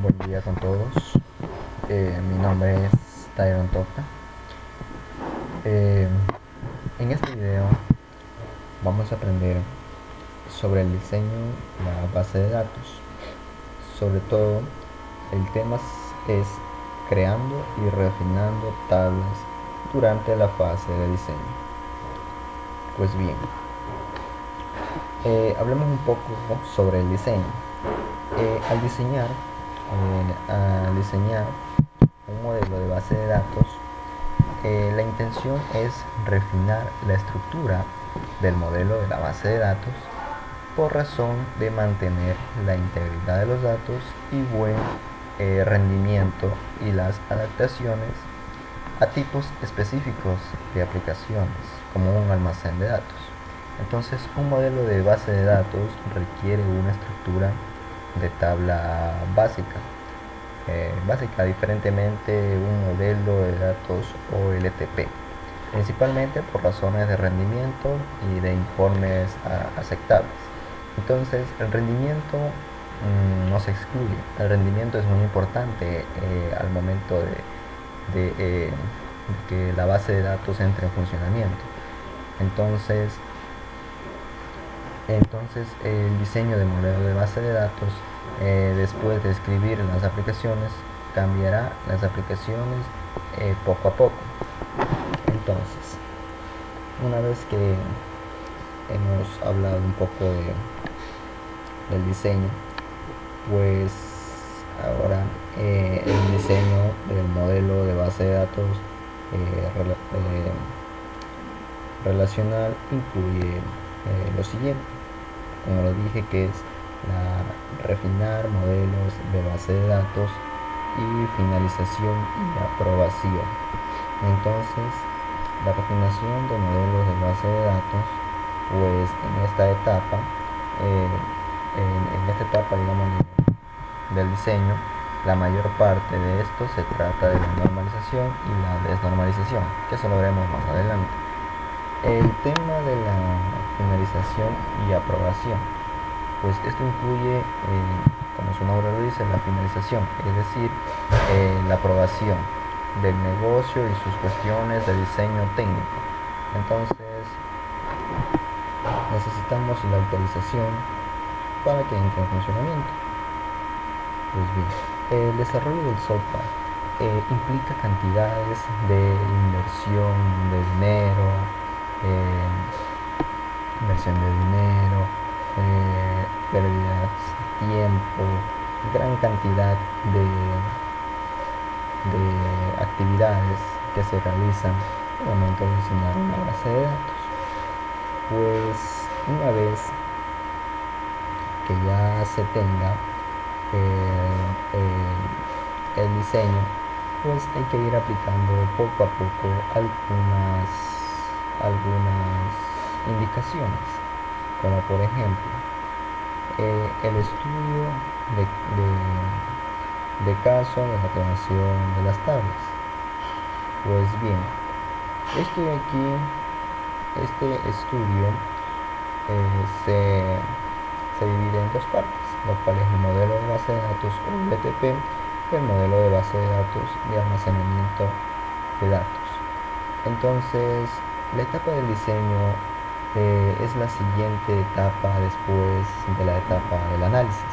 Buen día con todos. Mi nombre es Tyron Tocta. Eh, en este video vamos a aprender sobre el diseño de la base de datos. Sobre todo, el tema es creando y refinando tablas durante la fase de diseño. Pues bien, hablemos un poco sobre el diseño. Al diseñar un modelo de base de datos, la intención es refinar la estructura del modelo de la base de datos por razón de mantener la integridad de los datos y buen rendimiento y las adaptaciones a tipos específicos de aplicaciones como un almacén de datos. Entonces, un modelo de base de datos requiere una estructura de tabla básica, diferentemente un modelo de datos OLTP, principalmente por razones de rendimiento y de informes aceptables. Entonces, el rendimiento no se excluye. El rendimiento es muy importante al momento de que la base de datos entre en funcionamiento. Entonces, el diseño de modelo de base de datos, después de escribir las aplicaciones, cambiará las aplicaciones poco a poco. Entonces, una vez que hemos hablado un poco del diseño, pues ahora el diseño del modelo de base de datos relacional incluye lo siguiente, como lo dije, que es refinar modelos de base de datos y finalización y aprobación. Entonces, la refinación de modelos de base de datos, pues en esta etapa, digamos, del diseño, la mayor parte de esto se trata de la normalización y la desnormalización, que eso lo veremos más adelante. El tema de la finalización y aprobación, pues esto incluye, como su nombre lo dice, la finalización, es decir, la aprobación del negocio y sus cuestiones de diseño técnico. Entonces, necesitamos la autorización para que entre en funcionamiento. Pues bien, el desarrollo del software implica cantidades de inversión de dinero, pérdidas de tiempo, gran cantidad de actividades que se realizan al momento de diseñar una base de datos. Pues una vez que ya se tenga el diseño, pues hay que ir aplicando poco a poco algunas indicaciones, como por ejemplo el estudio de caso de la creación de las tablas. Pues bien, este estudio se divide en dos partes, lo cual es el modelo de base de datos OLTP y el modelo de base de datos de almacenamiento de datos. Entonces, la etapa del diseño es la siguiente etapa después de la etapa del análisis.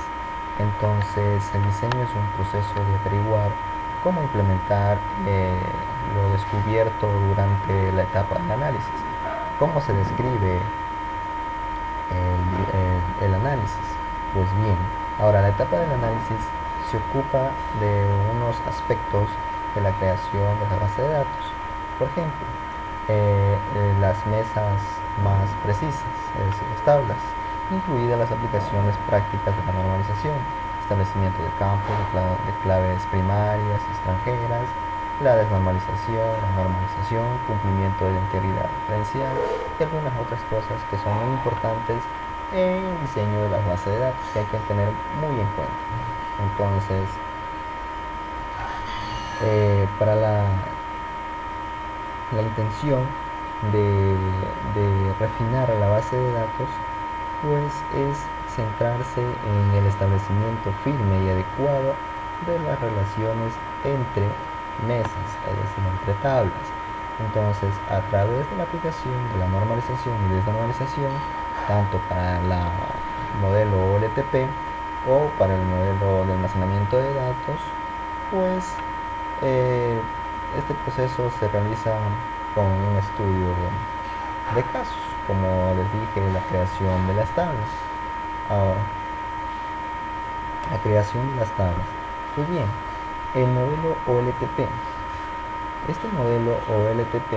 Entonces, el diseño es un proceso de averiguar cómo implementar lo descubierto durante la etapa del análisis. ¿Cómo se describe el análisis? Pues bien, ahora la etapa del análisis se ocupa de unos aspectos de la creación de la base de datos. Por ejemplo, las mesas más precisas, es decir, las tablas, incluidas las aplicaciones prácticas de la normalización, establecimiento de campos, de claves primarias, extranjeras, la desnormalización, la normalización, cumplimiento de la integridad referencial y algunas otras cosas que son muy importantes en el diseño de las bases de datos que hay que tener muy en cuenta. Entonces, para la intención de refinar la base de datos, pues es centrarse en el establecimiento firme y adecuado de las relaciones entre mesas, es decir, entre tablas. Entonces, a través de la aplicación de la normalización y desnormalización, tanto para el modelo OLTP o para el modelo de almacenamiento de datos, pues este proceso se realiza con un estudio de casos, como les dije, la creación de las tablas. Ahora, la creación de las tablas. Pues bien, el modelo OLTP. Este modelo OLTP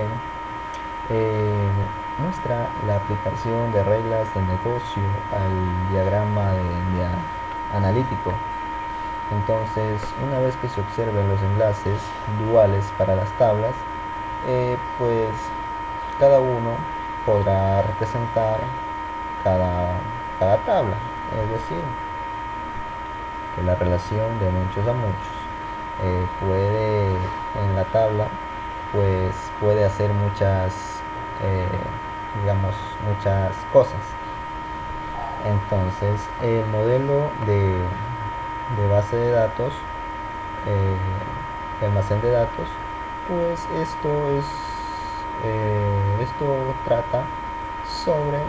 muestra la aplicación de reglas de negocio al diagrama analítico. Entonces, una vez que se observen los enlaces duales para las tablas, pues cada uno podrá representar cada tabla, es decir, que la relación de muchos a muchos puede en la tabla pues puede hacer muchas muchas cosas. Entonces el modelo de base de datos, de almacén de datos, pues esto trata sobre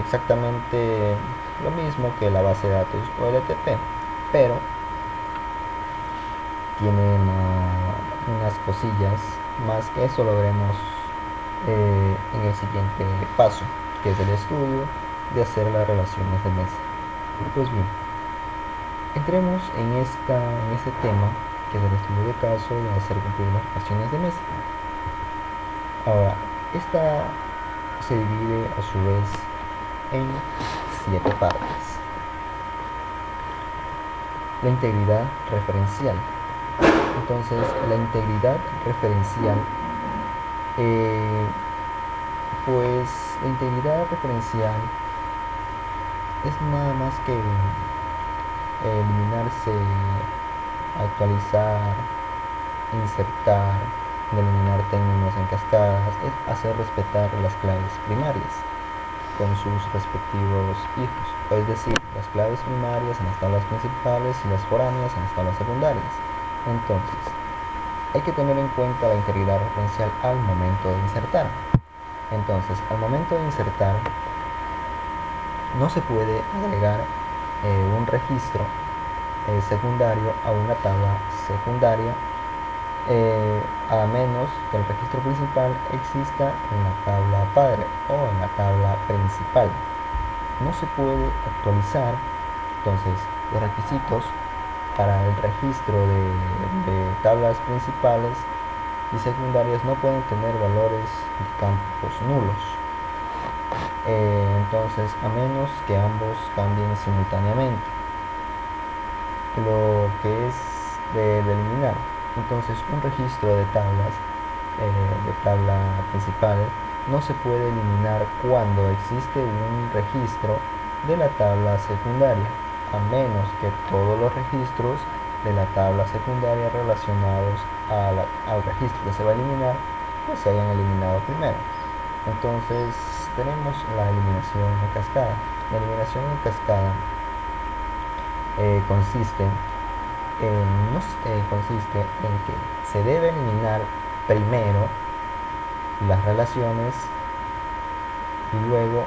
exactamente lo mismo que la base de datos OLTP, pero tiene unas cosillas más, que eso lo veremos en el siguiente paso, que es el estudio de hacer las relaciones de mesa. Pues bien, entremos en este tema, que es el estudio de caso de hacer cumplir las relaciones de mesa. Ahora, esta se divide a su vez en 7 partes. La integridad referencial. Entonces, la integridad referencial, pues la integridad referencial es nada más que eliminarse, actualizar, insertar, delimitar términos en cascadas, es hacer respetar las claves primarias con sus respectivos hijos, es decir, las claves primarias en las tablas principales y las foráneas en las tablas secundarias. Entonces, hay que tener en cuenta la integridad referencial al momento de insertar. Entonces, al momento de insertar, no se puede agregar un registro secundario a una tabla secundaria a menos que el registro principal exista en la tabla padre o en la tabla principal. No se puede actualizar, entonces, los requisitos para el registro de tablas principales y secundarias no pueden tener valores de campos nulos. Entonces, a menos que ambos cambien simultáneamente, lo que es de eliminar. Entonces, un registro de tablas de tabla principal no se puede eliminar cuando existe un registro de la tabla secundaria, a menos que todos los registros de la tabla secundaria relacionados al registro que se va a eliminar pues se hayan eliminado primero. Entonces tenemos la eliminación en cascada. La eliminación en cascada consiste en que se debe eliminar primero las relaciones y luego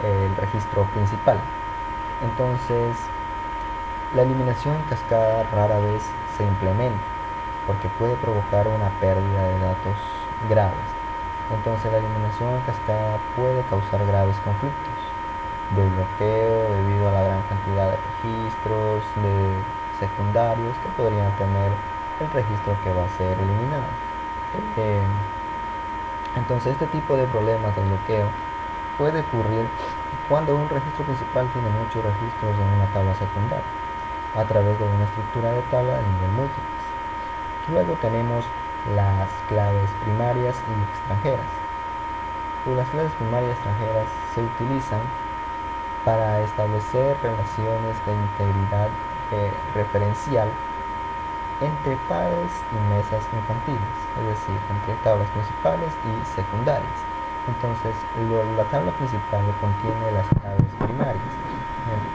el registro principal. Entonces, la eliminación en cascada rara vez se implementa porque puede provocar una pérdida de datos graves. Entonces, la eliminación en cascada puede causar graves conflictos de bloqueo debido a la gran cantidad de registros secundarios que podrían tener el registro que va a ser eliminado. Entonces, este tipo de problemas de bloqueo puede ocurrir cuando un registro principal tiene muchos registros en una tabla secundaria a través de una estructura de tabla de nivel múltiples. Luego tenemos las claves primarias y extranjeras. Pues las claves primarias y extranjeras se utilizan para establecer relaciones de integridad referencial entre pares y mesas infantiles, es decir, entre tablas principales y secundarias. Entonces, la tabla principal contiene las claves primarias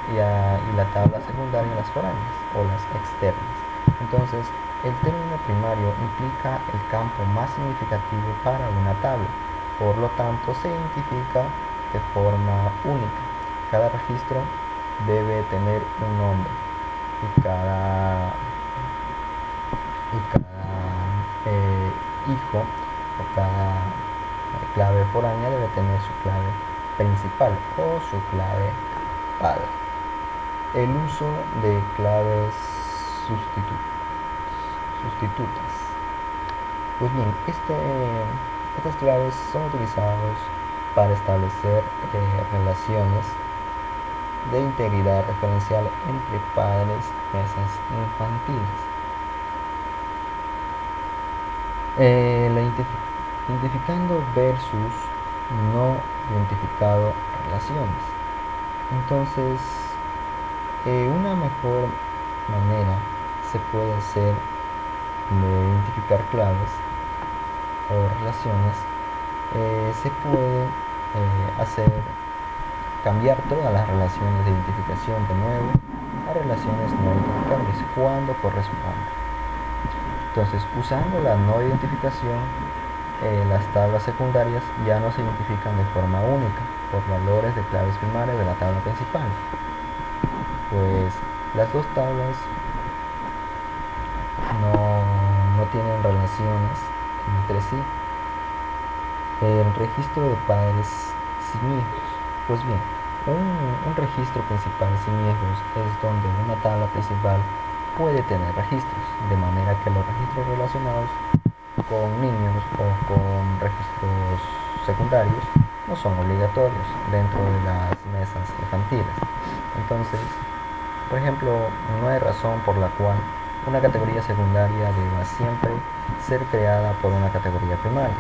y la tabla secundaria las foráneas o las externas. Entonces, el término primario implica el campo más significativo para una tabla, por lo tanto se identifica de forma única. Cada registro debe tener un nombre y cada hijo o cada clave foránea debe tener su clave principal o su clave padre. El uso de claves sustitutas. Pues bien, estas claves son utilizadas para establecer relaciones de integridad referencial entre padres y mesas infantiles. Identificando versus no identificado relaciones. Entonces, una mejor manera se puede hacer de identificar claves o relaciones, se puede hacer cambiar todas las relaciones de identificación de nuevo a relaciones no identificables cuando corresponda. Entonces, usando la no identificación, las tablas secundarias ya no se identifican de forma única por valores de claves primarias de la tabla principal, pues las dos tablas no tienen relaciones entre sí. El registro de padres simiescos. Pues bien, un registro principal simiescos es donde una tabla principal puede tener registros, de manera que los registros relacionados con niños o con registros secundarios no son obligatorios dentro de las mesas infantiles. Entonces, por ejemplo, no hay razón por la cual una categoría secundaria deba siempre ser creada por una categoría primaria.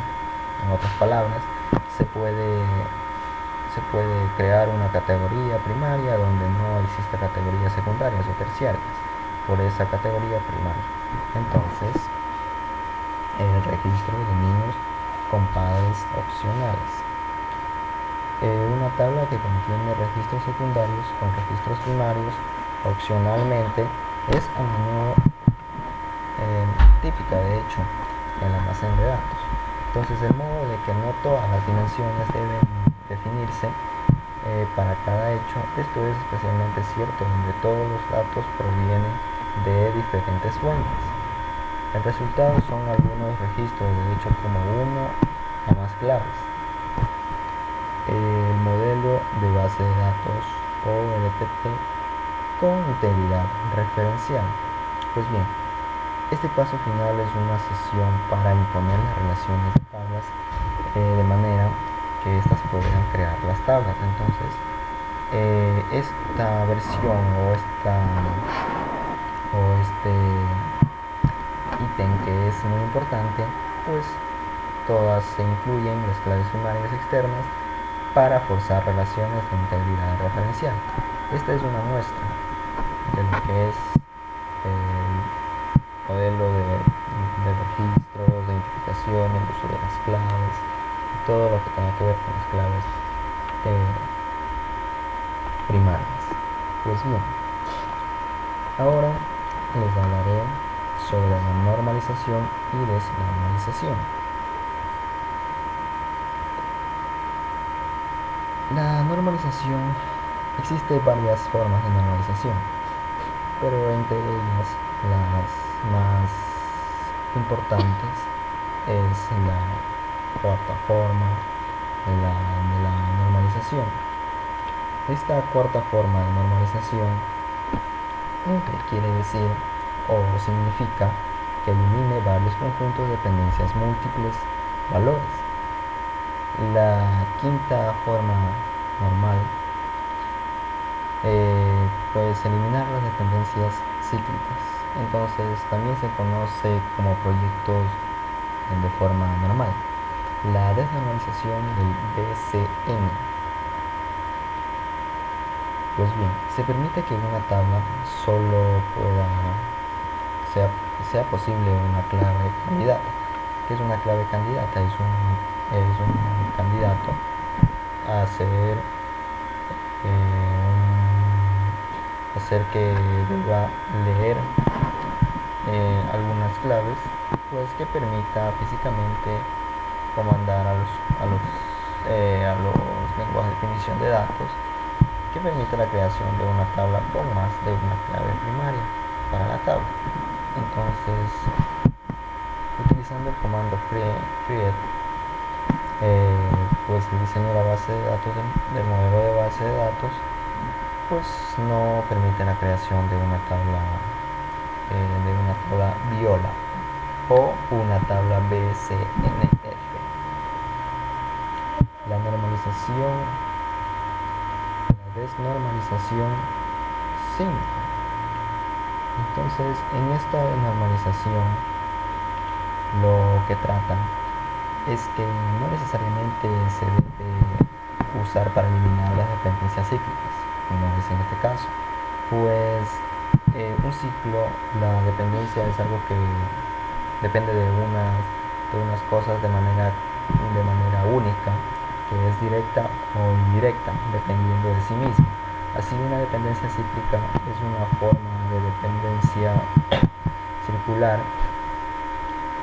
En otras palabras, se puede crear una categoría primaria donde no existe categorías secundarias o terciarias por esa categoría primaria. Entonces, el registro de niños con padres opcionales. Una tabla que contiene registros secundarios con registros primarios opcionalmente es a menudo típica, de hecho, en el almacén de datos. Entonces, el modo de que no todas las dimensiones deben definirse para cada hecho, esto es especialmente cierto donde todos los datos provienen de diferentes fuentes. El resultado son algunos registros de hecho como uno a más claves. El modelo de base de datos o LPT con integridad referencial. Pues bien, este paso final es una sesión para imponer las relaciones de tablas de manera que éstas puedan crear las tablas. Entonces, esta versión o este ítem que es muy importante, pues todas se incluyen las claves primarias externas para forzar relaciones de integridad referencial. Esta es una muestra de lo que es el modelo de registros, de identificación, el uso de las claves y todo lo que tenga que ver con las claves primarias. Pues bien, ahora les hablaré sobre la normalización y desnormalización. La normalización, existe varias formas de normalización, pero entre ellas las más importantes es la cuarta forma de la normalización. Esta cuarta forma de normalización quiere decir o significa que elimine varios conjuntos de dependencias múltiples valores. La quinta forma normal, pues eliminar las dependencias cíclicas. Entonces también se conoce como proyectos de forma normal. La desnormalización del BCN. Pues bien, se permite que en una tabla solo sea posible una clave candidata. ¿Qué es una clave candidata? Es un candidato a ser ser que deba leer algunas claves, pues que permita físicamente comandar a los lenguajes de definición de datos, que permite la creación de una tabla con más de una clave primaria para la tabla. Entonces, utilizando el comando create, pues el diseño de la base de datos del modelo de base de datos pues no permite la creación de una tabla viola o una tabla BCNF. La desnormalización 5. Entonces, en esta desnormalización lo que trata es que no necesariamente se debe usar para eliminar las dependencias cíclicas, como es en este caso, pues un ciclo, la dependencia es algo que depende de unas cosas de manera única, que es directa o indirecta, dependiendo de sí misma. Así, una dependencia cíclica es una forma de dependencia circular,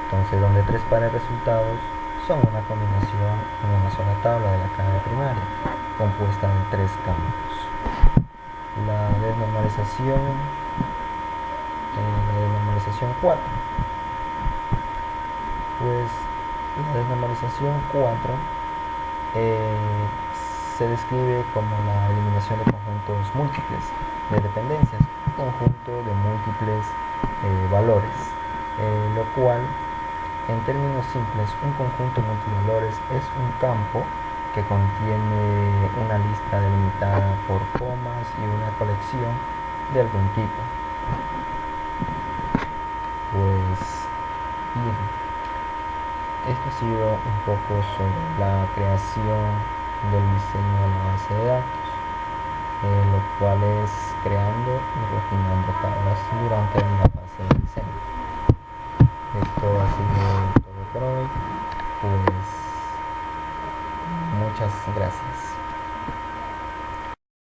entonces donde tres pares de resultados son una combinación en una sola tabla de la clave primaria, compuesta de tres campos. La desnormalización 4. Pues la desnormalización 4 se describe como la eliminación de conjuntos múltiples de dependencias, un conjunto de múltiples valores, lo cual, en términos simples, un conjunto de multivalores es un campo que contiene una lista delimitada por comas y una colección de algún tipo. Pues bien, esto ha sido un poco sobre la creación del diseño de la base de datos, lo cual es creando y refinando tablas durante la fase de diseño. Esto ha sido todo por hoy, pues muchas gracias.